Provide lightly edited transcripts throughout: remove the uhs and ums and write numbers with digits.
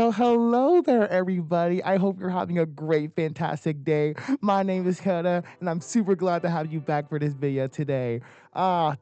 Well, hello there, everybody. I hope you're having a great, fantastic day. My name is Koda, and I'm super glad to have you back for this video today.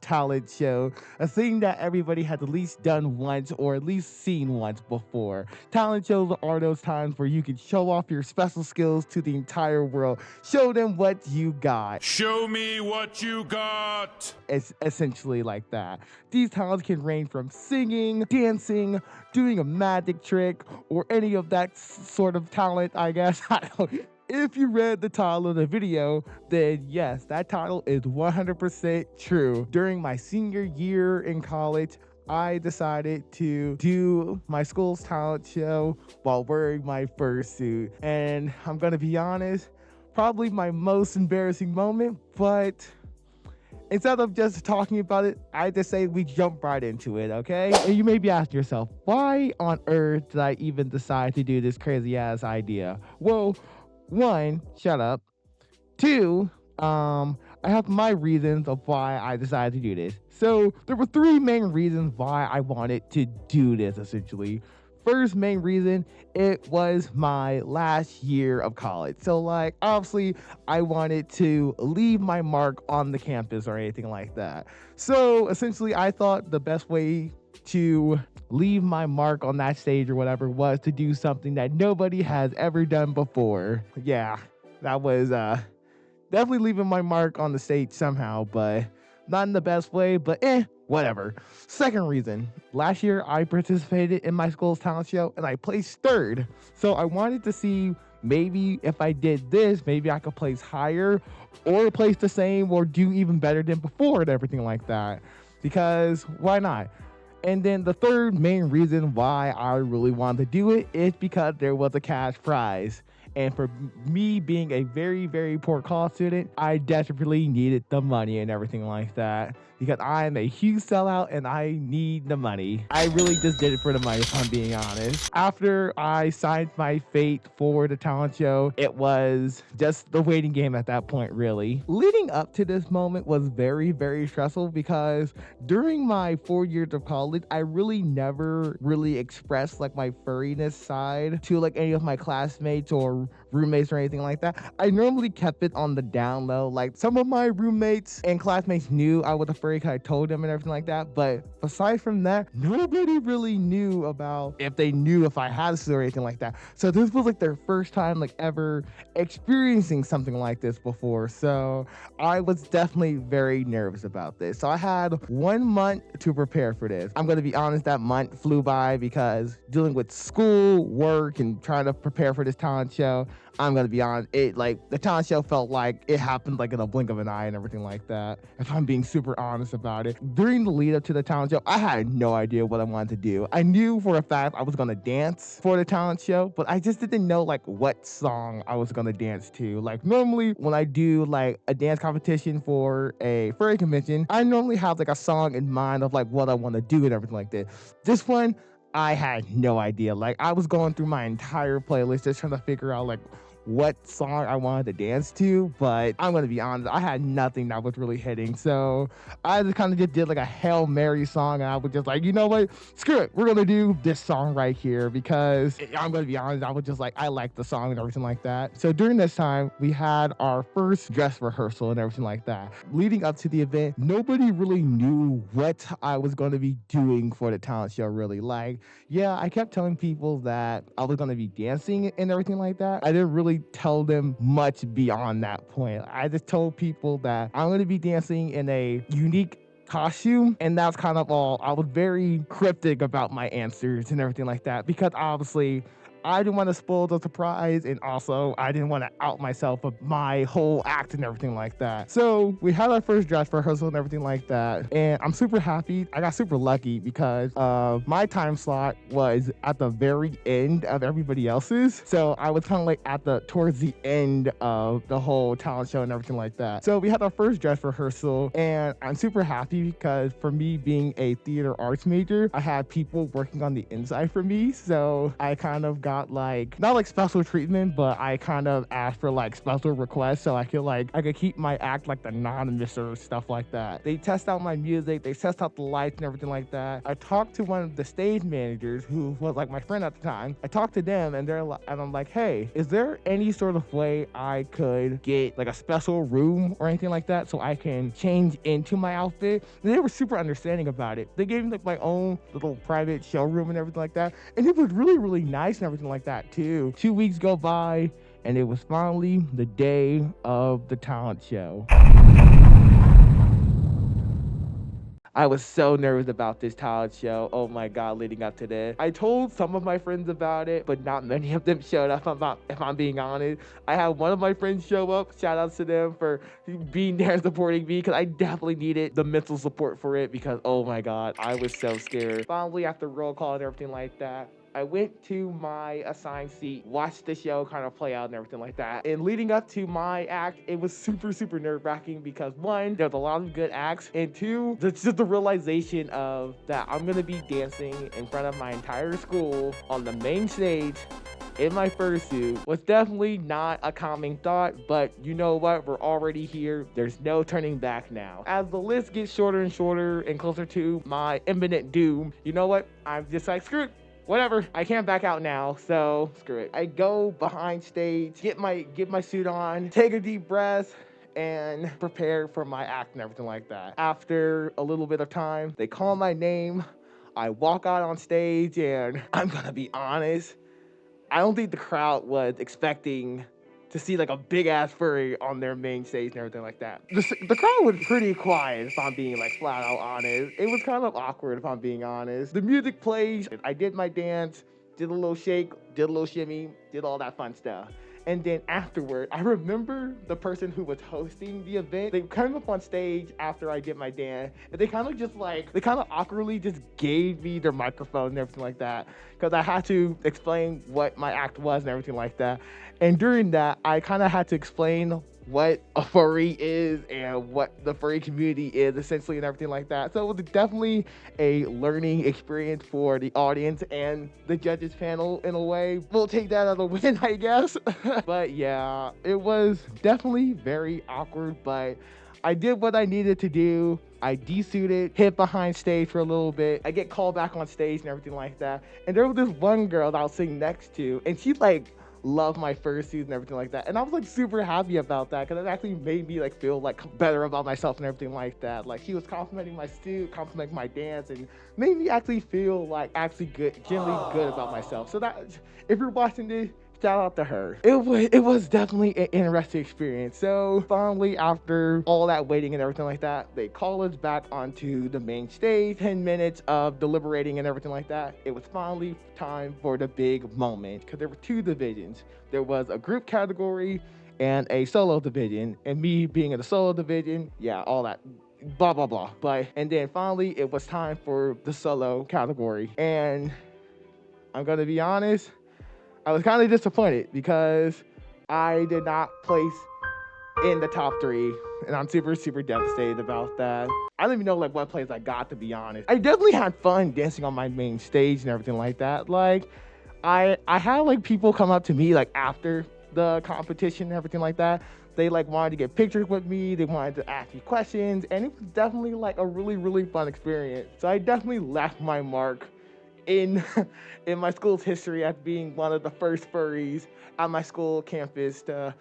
Talent show, a thing that everybody has at least done once or at least seen once before. Talent shows are those times where you can show off your special skills to the entire world. Show them what you got. Show me what you got. It's essentially like that. These talents can range from singing, dancing, doing a magic trick, or any of that sort of talent, I guess. I don't. If you read the title of the video, then yes, that title is 100% true. During my senior year in college, I decided to do my school's talent show while wearing my fursuit. And I'm gonna be honest, probably my most embarrassing moment, but instead of just talking about it, I just say we jump right into it, okay? And you may be asking yourself, why on earth did I even decide to do this crazy ass idea? Well, one, shut up. Two, I have my reasons of why I decided to do this. So there were three main reasons why I wanted to do this, essentially. First main reason, it was my last year of college. So like, obviously I wanted to leave my mark on the campus or anything like that. So essentially I thought the best way to leave my mark on that stage or whatever was to do something that nobody has ever done before. Yeah, that was definitely leaving my mark on the stage somehow, but not in the best way, but whatever. Second reason, last year I participated in my school's talent show and I placed third. So I wanted to see maybe if I did this, maybe I could place higher or place the same or do even better than before and everything like that. Because why not? And then the third main reason why I really wanted to do it is because there was a cash prize. And for me being a very, very poor college student, I desperately needed the money and everything like that. Because I am a huge sellout and I need the money. I really just did it for the money, if I'm being honest. After I signed my fate for the talent show, it was just the waiting game at that point, really. Leading up to this moment was very, very stressful because during my 4 years of college, I really never really expressed like my furriness side to like any of my classmates or roommates or anything like that. I normally kept it on the down low. Like some of my roommates and classmates knew I was a furry because I told them and everything like that. But aside from that, nobody really knew about if I had a or anything like that. So this was like their first time like ever experiencing something like this before. So I was definitely very nervous about this. So I had 1 month to prepare for this. I'm going to be honest, that month flew by because dealing with school, work, and trying to prepare for this talent show, I'm gonna be honest, the talent show felt like it happened like in a blink of an eye and everything like that, if I'm being super honest about it. During the lead up to the talent show, I had no idea what I wanted to do. I knew for a fact I was gonna dance for the talent show, but I just didn't know like what song I was gonna dance to. Like normally when I do like a dance competition for a furry convention, I normally have like a song in mind of like what I want to do and everything like that. This one, I had no idea. Like I was going through my entire playlist just trying to figure out like what song I wanted to dance to, but I'm gonna be honest, I had nothing that was really hitting. So I just kind of just did like a Hail Mary song, and I was just like, you know what, screw it, we're gonna do this song right here because I'm gonna be honest, I was just like, I like the song and everything like that. So during this time, we had our first dress rehearsal and everything like that. Leading up to the event, nobody really knew what I was gonna be doing for the talent show, really. Like, yeah, I kept telling people that I was gonna be dancing and everything like that. I didn't really tell them much beyond that point. I just told people that I'm going to be dancing in a unique costume, and that's kind of all. I was very cryptic about my answers and everything like that because obviously I didn't want to spoil the surprise, and also I didn't want to out myself of my whole act and everything like that. So we had our first dress rehearsal and everything like that, and I'm super happy. I got super lucky because my time slot was at the very end of everybody else's, so I was kind of like towards the end of the whole talent show and everything like that. So we had our first dress rehearsal, and I'm super happy because for me being a theater arts major, I had people working on the inside for me, so I kind of got got like, not like special treatment, but I kind of asked for like special requests so I could keep my act like anonymous or stuff like that. They test out my music, they test out the lights and everything like that. I talked to one of the stage managers who was like my friend at the time. I talked to them and and I'm like, hey, is there any sort of way I could get like a special room or anything like that so I can change into my outfit? And they were super understanding about it. They gave me like my own little private showroom and everything like that. And it was really, really nice and everything like that too. 2 weeks go by and it was finally the day of the talent show. I was so nervous about this talent show. Oh my God, leading up to this. I told some of my friends about it, but not many of them showed up, if I'm being honest. I had one of my friends show up. Shout outs to them for being there and supporting me, because I definitely needed the mental support for it, because oh my God, I was so scared. Finally, after roll call and everything like that, I went to my assigned seat, watched the show kind of play out and everything like that. And leading up to my act, it was super, super nerve-wracking because one, there's a lot of good acts, and two, just the realization of that I'm gonna be dancing in front of my entire school on the main stage in my fursuit was definitely not a calming thought, but you know what? We're already here. There's no turning back now. As the list gets shorter and shorter and closer to my imminent doom, you know what? I'm just like, screw it. Whatever, I can't back out now, so screw it. I go behind stage, get my suit on, take a deep breath, and prepare for my act and everything like that. After a little bit of time, they call my name. I walk out on stage, and I'm gonna be honest, I don't think the crowd was expecting to see like a big ass furry on their main stage and everything like that. The crowd was pretty quiet, if I'm being like flat out honest. It was kind of awkward, if I'm being honest. The music plays, I did my dance, did a little shake, did a little shimmy, did all that fun stuff. And then afterward, I remember the person who was hosting the event, they came up on stage after I did my dance, and they kind of awkwardly just gave me their microphone and everything like that, because I had to explain what my act was and everything like that. And during that, I kind of had to explain what a furry is and what the furry community is essentially and everything like that. So it was definitely a learning experience for the audience and the judges panel in a way. We'll take that as a win, I guess. But yeah, it was definitely very awkward, but I did what I needed to do. I desuited, hid behind stage for a little bit. I get called back on stage and everything like that. And there was this one girl that I was sitting next to, and she like love my fursuit and everything like that, and I was like super happy about that, because it actually made me like feel like better about myself and everything like that. Like, she was complimenting my suit, complimenting my dance, and made me actually feel like actually good, generally good about myself. So that, if you're watching this, shout out to her. It was definitely an interesting experience. So finally, after all that waiting and everything like that, they call us back onto the main stage. 10 minutes of deliberating and everything like that. It was finally time for the big moment, because there were two divisions. There was a group category and a solo division, and me being in the solo division, yeah, all that blah blah blah. And then finally it was time for the solo category, and I'm gonna be honest, I was kind of disappointed because I did not place in the top 3, and I'm super, super devastated about that. I don't even know like what place I got, to be honest. I definitely had fun dancing on my main stage and everything like that. Like, I had like people come up to me like after the competition and everything like that. They like wanted to get pictures with me. They wanted to ask me questions, and it was definitely like a really, really fun experience. So I definitely left my mark in my school's history as being one of the first furries at my school campus to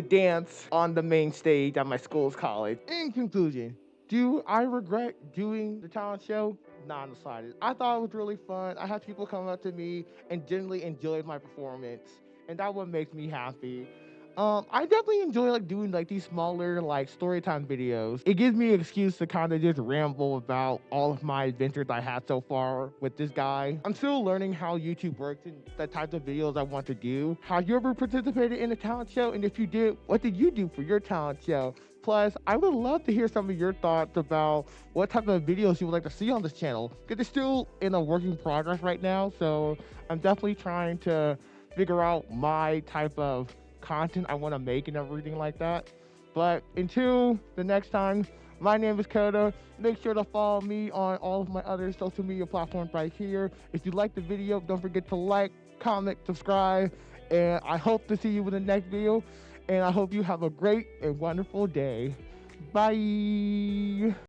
dance on the main stage at my school's college. In conclusion, do I regret doing the talent show? Not in the slightest. I thought it was really fun. I had people come up to me and generally enjoyed my performance, and that what makes me happy. I definitely enjoy like doing like these smaller like story time videos. It gives me an excuse to kind of just ramble about all of my adventures I had so far with this guy. I'm still learning how YouTube works and the types of videos I want to do. Have you ever participated in a talent show? And if you did, what did you do for your talent show? Plus, I would love to hear some of your thoughts about what type of videos you would like to see on this channel, because it's still in a work in progress right now. So I'm definitely trying to figure out my type of content I want to make and everything like that. But until the next time, My name is Coda. Make sure to follow me on all of my other social media platforms right here. If you like the video, don't forget to like, comment, subscribe, and I hope to see you in the next video. And I hope you have a great and wonderful day. Bye.